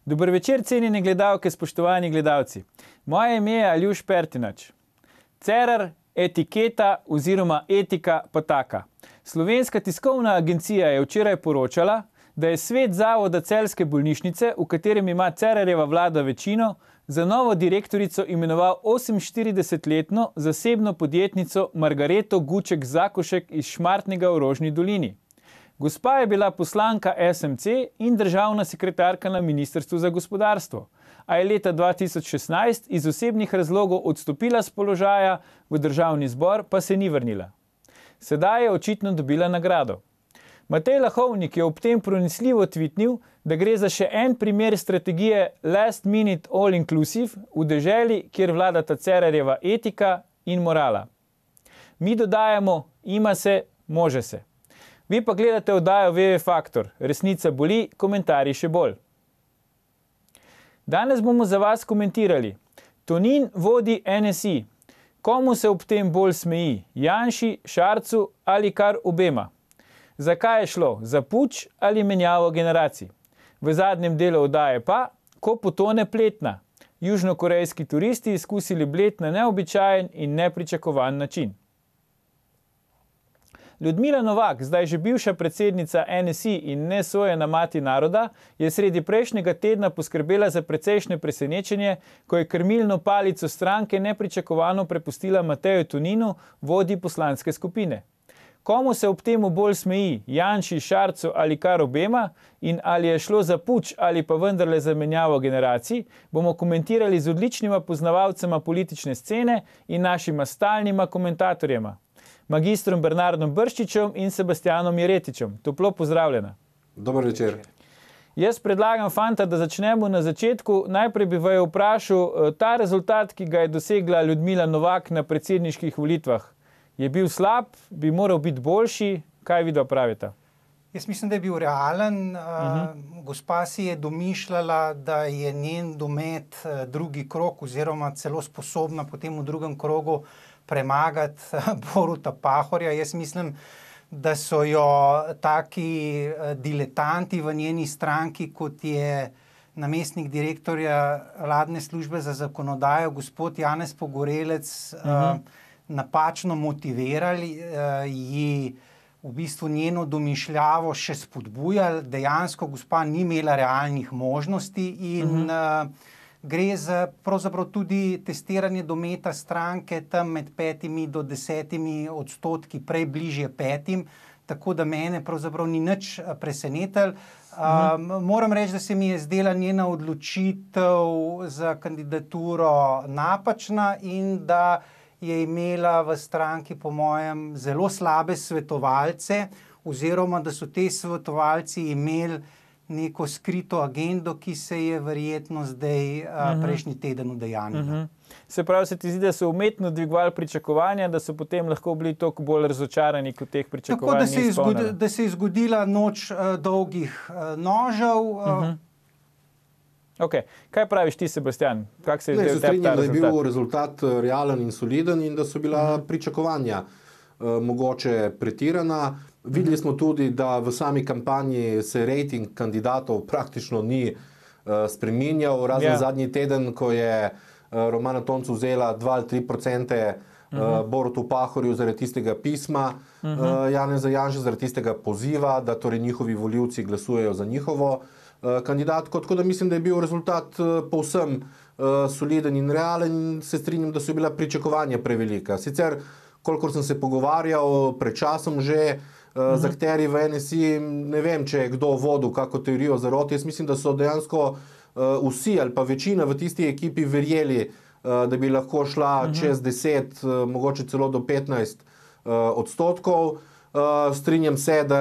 Dober večer, cenjene gledalke, spoštovani gledalci. Moje ime je Aljuš Pertinač. Cerar, etiketa oziroma etika pa taka. Slovenska tiskovna agencija je včeraj poročala, da je svet zavoda Celjske bolnišnice, v katerem ima Cerarjeva vlada večino, za novo direktorico imenoval 48-letno zasebno podjetnico Margareto Guček-Zakošek iz Šmartnega v Rožni dolini. Gospa je bila poslanka SMC in državna sekretarka na Ministrstvu za gospodarstvo, a je leta 2016 iz osebnih razlogov odstopila z položaja, v državni zbor pa se ni vrnila. Sedaj je očitno dobila nagrado. Matej Lahovnik je ob tem pronicljivo tvitnil, da gre za še en primer strategije last minute all inclusive v deželi, kjer vladata Cerarjeva etika in morala. Mi dodajamo, ima se, može se. Vi pa gledate oddajo VV Faktor. Resnica boli, komentarji še bolj. Danes bomo za vas komentirali. Tonin vodi NSI. Komu se ob tem bolj smeji? Janši, Šarcu ali kar obema? Zakaj je šlo? Za puč ali menjavo generacij? V zadnjem delu oddaje pa, ko potone Pletna. Južnokorejski turisti izkusili Bled na neobičajen in nepričakovan način. Ljudmila Novak, zdaj že bivša predsednica NSI in nesojena mati naroda, je sredi prejšnjega tedna poskrbela za precejšnje presenečenje, ko je krmilno palico stranke nepričakovano prepustila Mateju Toninu, vodji poslanske skupine. Komu se ob temu bolj smeji? Janši, Šarcu ali kar obema? In ali je šlo za puč ali pa vendarle za menjavo generacij, bomo komentirali z odličnima poznavalcema politične scene in našima stalnima komentatorjema. Magistrom Bernardom Brščičem in Sebastianom Jeretičem. Toplo pozdravljena. Dober večer. Jaz predlagam, fanta, da začnemo na začetku. Najprej bi vaju vprašal, ta rezultat, ki ga je dosegla Ljudmila Novak na predsedniških volitvah, je bil slab, bi moral biti boljši? Kaj vidva pravita? Jaz mislim, da je bil realen. Gospa si je domišljala, da je njen domet drugi krog oziroma celo sposobna potem v drugem krogu premagati Boruta Pahorja. Jaz mislim, da so jo taki diletanti v njeni stranki, kot je namestnik direktorja vladne službe za zakonodajo, gospod Janez Pogorelec, napačno motivirali, ji v bistvu njeno domišljavo še spodbujali. Dejansko gospa ni imela realnih možnosti in gre za pravzaprav tudi testiranje dometa stranke tam med 5 do 10%, prej bližje 5%, tako da mene pravzaprav ni nič presenetilo. Moram reči, da se mi je zdela njena odločitev za kandidaturo napačna in da je imela v stranki, po mojem, zelo slabe svetovalce, oziroma da so te svetovalci imeli neko skrito agendo, ki se je verjetno zdaj prejšnji teden udejanjila. Se pravi, se ti zdi, da so umetno dvigovali pričakovanja, da so potem lahko bili toliko bolj razočarani, kot teh pričakovanj ni izpolnila? Tako, da se je zgodila noč dolgih nožev. Ok, kaj praviš ti, Sebastian? Kak se je zdaj v tebi ta strinjam, da je rezultat? bil rezultat realen in soliden in da so bila pričakovanja mogoče pretirana. Videli smo tudi, da v sami kampanji se rejting kandidatov praktično ni spreminjal, razen zadnji teden, ko je Romana Tomc vzela 2 ali 3% Borutu Pahorju zaradi tistega pisma Janeza Janše, zaradi tistega poziva, da torej njihovi volivci glasujejo za njihovo kandidatko. Tako da mislim, da je bil rezultat povsem soliden in realen in se strinjam, da so bila pričakovanja prevelika. Sicer, kolikor sem se pogovarjal pred časom že z akterji v NSI, ne vem, če je kdo vodil kako teorijo zarote. Jaz mislim, da so dejansko vsi ali pa večina v tisti ekipi verjeli, da bi lahko šla čez 10, mogoče celo do 15%. Strinjam se, da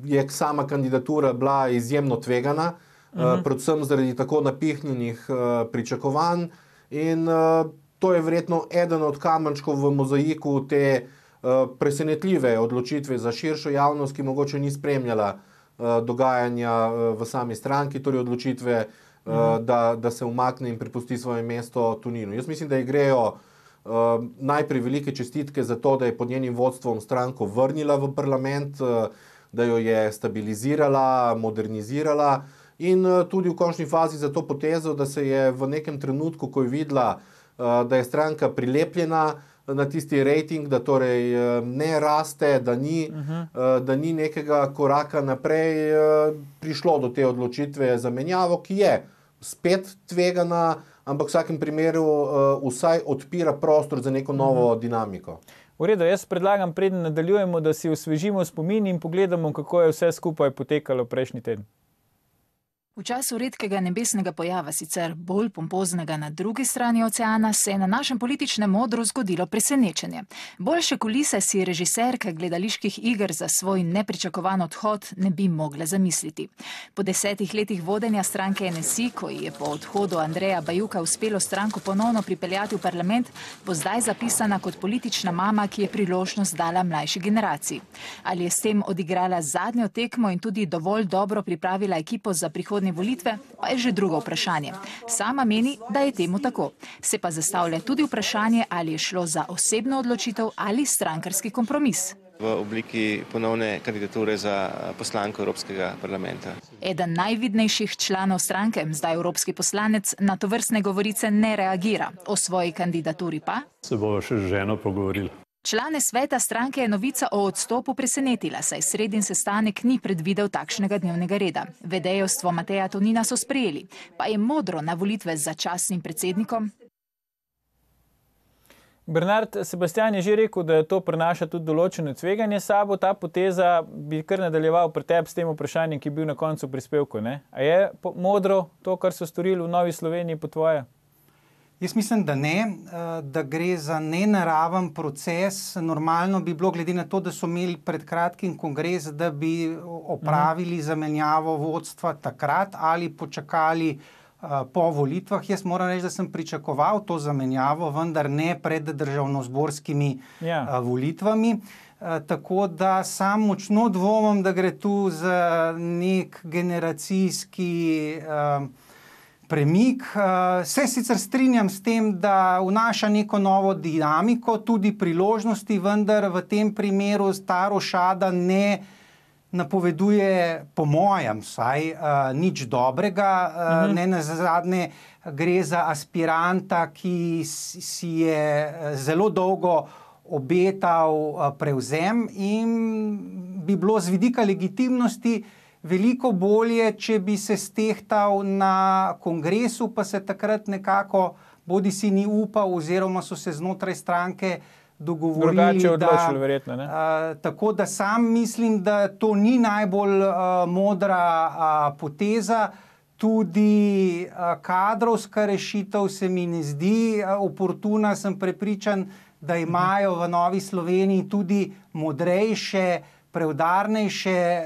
je sama kandidatura bila izjemno tvegana, predvsem zaradi tako napihnjenih pričakovanj in to je verjetno eden od kamenčkov v mozaiku te presenetljive odločitve za širšo javnost, ki mogoče ni spremljala dogajanja v sami stranki, torej odločitve, da se umakne in prepusti svoje mesto Toninu. Jaz mislim, da ji grejo najprej velike čestitke za to, da je pod njenim vodstvom stranko vrnila v parlament, da jo je stabilizirala, modernizirala in tudi v končni fazi za to potezo, da se je v nekem trenutku, ko je videla, da je stranka prilepljena na tisti rejting, da torej ne raste, da ni nekega koraka naprej, prišlo do te odločitve za menjavo, ki je spet tvegana, ampak v vsakem primeru vsaj odpira prostor za neko novo dinamiko. V redu, jaz predlagam, preden nadaljujemo, da si osvežimo spomin in pogledamo, kako je vse skupaj potekalo prejšnji teden. V času redkega nebesnega pojava, sicer bolj pompoznega na drugi strani oceana, se je na našem političnem odru zgodilo presenečenje. Boljše kulise si režiserka gledaliških iger za svoj nepričakovan odhod ne bi mogla zamisliti. Po 10 letih vodenja stranke NSI, ko ji je po odhodu Andreja Bajuka uspelo stranko ponovno pripeljati v parlament, bo zdaj zapisana kot politična mama, ki je priložnost dala mlajši generaciji. Ali je s tem odigrala zadnjo tekmo in tudi dovolj dobro pripravila ekipo za prihodnje volitve, pa je že drugo vprašanje. Sama meni, da je temu tako. Se pa zastavlja tudi vprašanje, ali je šlo za osebno odločitev ali strankarski kompromis. V obliki ponovne kandidature za poslanko Evropskega parlamenta. Eden najvidnejših članov stranke, zdaj evropski poslanec, na tovrstne govorice ne reagira. O svoji kandidaturi pa se bomo še z ženo pogovorili. Člane sveta stranke je novica o odstopu presenetila, saj sredin sestanek ni predvidel takšnega dnevnega reda. Vedejevstvo Mateja Tonina so sprejeli, pa je modro na volitve z začasnim predsednikom. Bernard, Sebastian je že rekel, da to prinaša tudi določeno tveganje sabo. Ta poteza bi kar nadaljeval pri tebi s tem vprašanjem, ki je bil na koncu prispevku. A je modro to, kar so storili v Novi Sloveniji po tvoje? Jaz mislim, da ne, da gre za nenaraven proces. Normalno bi bilo, glede na to, da so imeli pred kratkim kongres, da bi opravili zamenjavo vodstva takrat ali počakali po volitvah. Jaz moram reči, da sem pričakoval to zamenjavo, vendar ne pred državnozborskimi volitvami. Tako da sam močno dvomim, da gre tu za nek generacijski premik. Se sicer strinjam s tem, da vnaša neko novo dinamiko, tudi priložnosti, vendar v tem primeru ta rošada ne napoveduje, po mojem vsaj, nič dobrega. Ne nazadnje gre za aspiranta, ki si je zelo dolgo obetal prevzem in bi bilo z vidika legitimnosti veliko bolje, če bi se stehtal na kongresu, pa se takrat nekako bodi si ni upal oziroma so se znotraj stranke dogovorili. Drugače odločili, verjetno, ne? Tako da sam mislim, da to ni najbolj modra poteza. Tudi kadrovska rešitev se mi ne zdi oportuna. Sem prepričan, da imajo v Novi Sloveniji tudi modrejše, preudarnejše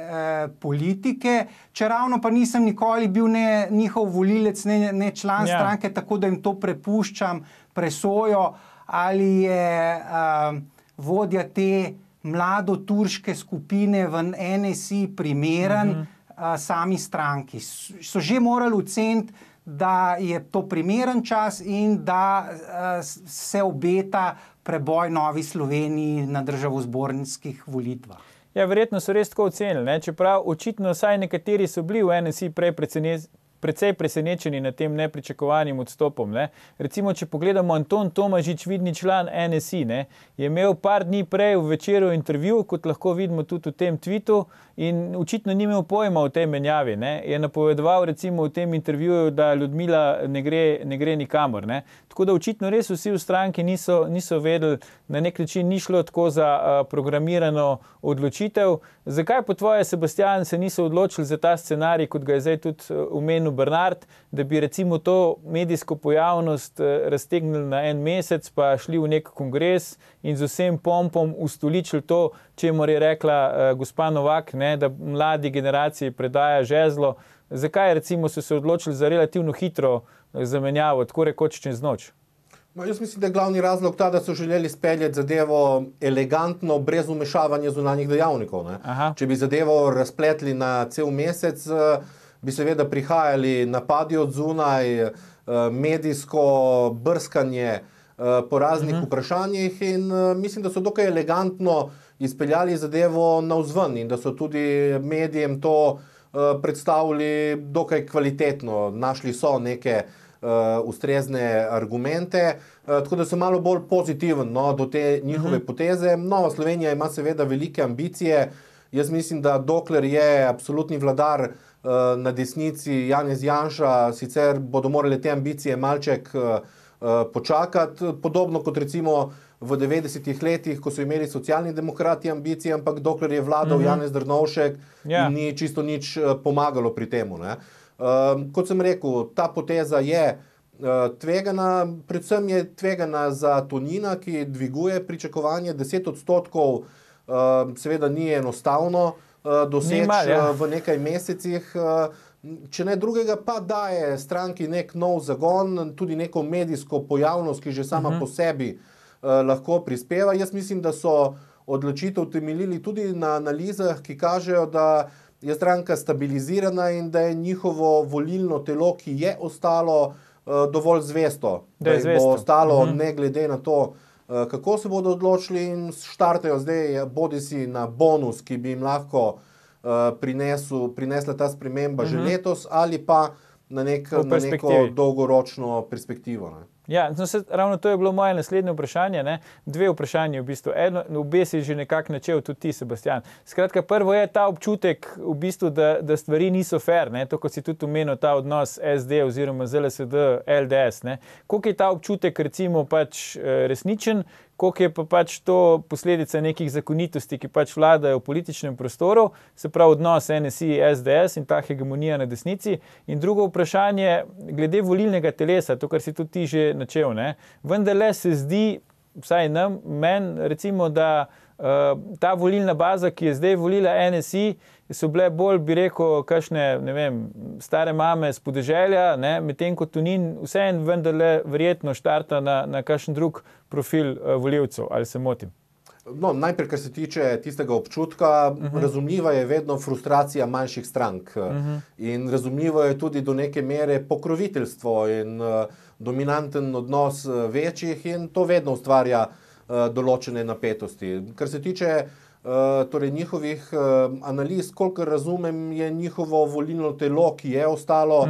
politike, čeravno pa nisem nikoli bil ne njihov volilec, ne član stranke, tako da jim to prepuščam presojo, ali je vodja te mladoturške skupine v NSI primeren sami stranki. So že morali oceniti, da je to primeren čas in da se obeta preboj Novi Sloveniji na državozborniških volitvah. Ja, verjetno so res tako ocenili, čeprav očitno vsaj nekateri so bili v NSI precej presenečeni nad tem nepričakovanim odstopom. Recimo, če pogledamo, Anton Tomažič, vidni član NSI, je imel par dni prej v Večeru intervju, kot lahko vidimo tudi v tem tweetu, in očitno ni imel pojma o tej menjavi. Je napovedoval recimo v tem intervjuju, da Ljudmila ne gre nikamor. Tako da očitno res vsi v stranki niso vedeli, na nek način ni šlo tako za programirano odločitev. Zakaj po tvoje, Sebastian, se niso odločili za ta scenarij, kot ga je zdaj tudi omenil Bernard, da bi recimo to medijsko pojavnost raztegnili na en mesec, pa šli v nek kongres in z vsem pompom ustoličili to, čemur je rekla gospa Novak, da mladi generaciji predaja žezlo. Zakaj recimo so se odločili za relativno hitro zamenjavo, tako rekoč čez noč? Jaz mislim, da je glavni razlog ta, da so želeli speljati zadevo elegantno, brez vmešavanja zunanjih dejavnikov. Če bi zadevo razpletli na cel mesec, bi seveda prihajali napadi od zunaj, medijsko brskanje po raznih vprašanjih in mislim, da so dokaj elegantno izpeljali zadevo navzven in da so tudi medijem to predstavili dokaj kvalitetno, našli so neke ustrezne argumente, tako da sem malo bolj pozitiven do te njihove poteze. Nova Slovenija ima seveda velike ambicije. Jaz mislim, da dokler je absolutni vladar na desnici Janez Janša, sicer bodo morali te ambicije malček počakati, podobno kot recimo v 90-ih letih, ko so imeli socialni demokrati ambicije, ampak dokler je vladal Janez Drnovšek, ni čisto nič pomagalo pri temu. Kot sem rekel, ta poteza je tvegana, predvsem je tvegana za Tonina, ki dviguje pričakovanje 10%, seveda ni enostavno doseči v nekaj mesecih, če ne drugega pa daje stranki nek nov zagon, tudi neko medijsko pojavnost, ki že sama po sebi lahko prispeva. Jaz mislim, da so odločitev temeljili tudi na analizah, ki kažejo, da je stranka stabilizirana in da je njihovo volilno telo, ki je ostalo, dovolj zvesto. Da bo ostalo ne glede na to, kako se bodo odločili, in štartajo zdaj bodisi na bonus, ki bi jim lahko prinesla ta sprememba že letos, ali pa na neko dolgoročno perspektivo. Ja, ravno to je bilo moje naslednje vprašanje. Dve vprašanje v bistvu. Obe si že nekako načel, tudi ti, Sebastian. Skratka, prvo je ta občutek, v bistvu, da stvari niso fair, to, kot si tudi omenil, ta odnos SD oziroma ZLSD, LDS. Koliko je ta občutek recimo resničen, koliko je pa to posledica nekih zakonitosti, ki vladajo v političnem prostoru, se pravi odnos NSI, SDS in ta hegemonija na desnici. In drugo vprašanje, glede volilnega telesa, to, kar si tudi ti že načel, vendarle se zdi, vsaj meni recimo, da ta volilna baza, ki je zdaj volila NSI, so bile bolj, bi rekel, kakšne, stare mame z podeželja, medtem ko Tonin vseeno vendarle verjetno štarta na kakšen drug profil volivcev, ali se motim? Najprej, kar se tiče tistega občutka, razumljiva je vedno frustracija manjših strank. In razumljivo je tudi do neke mere pokroviteljstvo in dominanten odnos večjih, in to vedno ustvarja določene napetosti. Kar se tiče njihovih analiz, kolikor razumem, je njihovo volilno telo, ki je ostalo,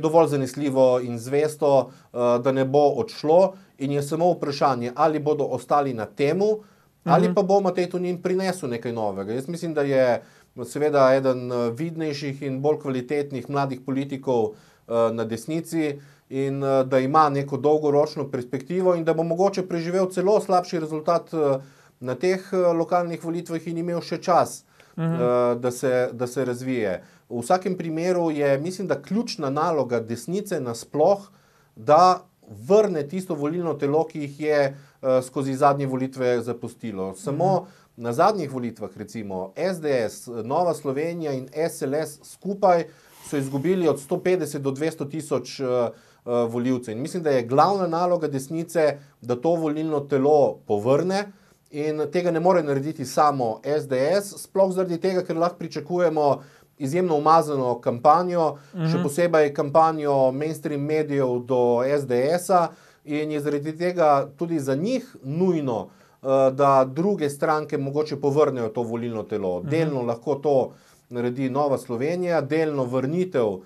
dovolj zanesljivo in zvesto, da ne bo odšlo, in je samo vprašanje, ali bodo ostali na temu, ali pa bo Matej Tonin prinesel nekaj novega. Jaz mislim, da je seveda eden vidnejših in bolj kvalitetnih mladih politikov na desnici in da ima neko dolgoročno perspektivo in da bo mogoče preživel celo slabši rezultat na teh lokalnih volitvah in imel še čas, da se razvije. V vsakem primeru je, mislim, da ključna naloga desnice nasploh, da vrne tisto volilno telo, ki jih je skozi zadnje volitve zapustilo. Samo na zadnjih volitvah, recimo SDS, Nova Slovenija in SLS skupaj so izgubili od 150 do 200 tisoč volivcev. In mislim, da je glavna naloga desnice, da to volilno telo povrne, in tega ne more narediti samo SDS, sploh zaradi tega, ker lahko pričakujemo izjemno umazano kampanjo, še posebej kampanjo mainstream medijev do SDS-a, in je zaradi tega tudi za njih nujno, da druge stranke mogoče povrnejo to volilno telo. Delno lahko to naredi Nova Slovenija, delno vrnitev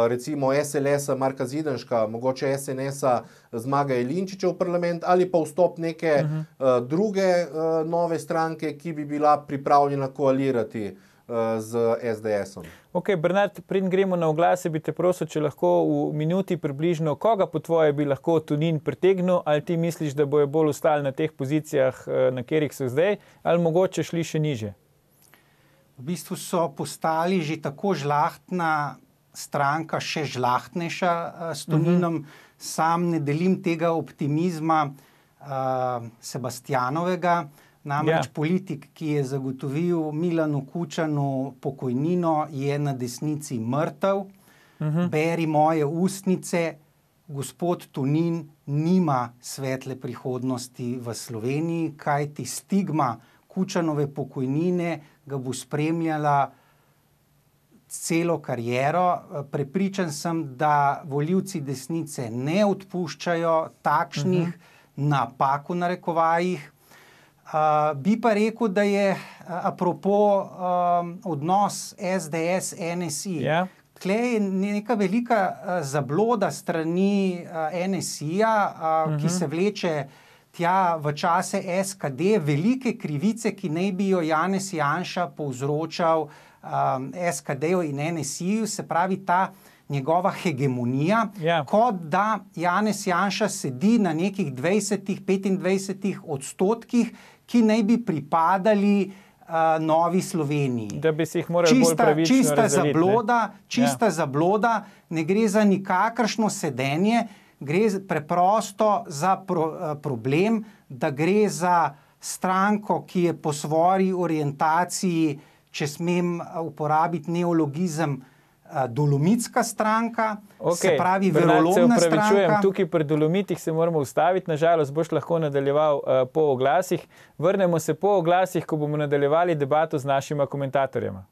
recimo SLS-a Marka Zidanška, mogoče SNS-a Zmaga Jelinčiča v parlament, ali pa vstop neke druge nove stranke, ki bi bila pripravljena koalirati z SDS-om. Ok, Bernard, preden gremo na oglase, bi te prosil, če lahko v minuti približno, koga po tvoje bi lahko Tonin pritegnil, ali ti misliš, da bojo bolj ostali na teh pozicijah, na katerih so zdaj, ali mogoče šli še niže? V bistvu so postali že tako žlahtna stranka, še žlahtnejša s Toninom. Sam ne delim tega optimizma Sebastianovega, namreč politik, ki je zagotovil Milanu Kučanu pokojnino, je na desnici mrtev. Beri moje ustnice, gospod Tonin nima svetle prihodnosti v Sloveniji, kajti stigma Kučanove pokojnine ga bo spremljala celo kariero. Prepričan sem, da volivci desnice ne odpuščajo takšnih napak v narekovajih. Bi pa rekel, da je apropo odnos SDS-NSI. Ja. Tle je neka velika zabloda strani NSI-ja, ki se vleče tja v čase SKD, velike krivice, ki naj bi jo Janez Janša povzročal SKD-ju in NSI-ju, se pravi ta njegova hegemonija, kot da Janez Janša sedi na nekih 20-25%, ki naj bi pripadali Novi Sloveniji. Da bi se jih morali bolj pravično razdeliti. Čista zabloda, ne gre za nikakršno sedenje, gre preprosto za problem, da gre za stranko, ki je po svoji orientaciji, če smem uporabiti neologizem, dolomitska stranka, se pravi verolomna stranka. Tukaj pri dolomitih se moramo ustaviti, nažalost boš lahko nadaljeval po oglasih. Vrnemo se po oglasih, ko bomo nadaljevali debato z našima komentatorjema.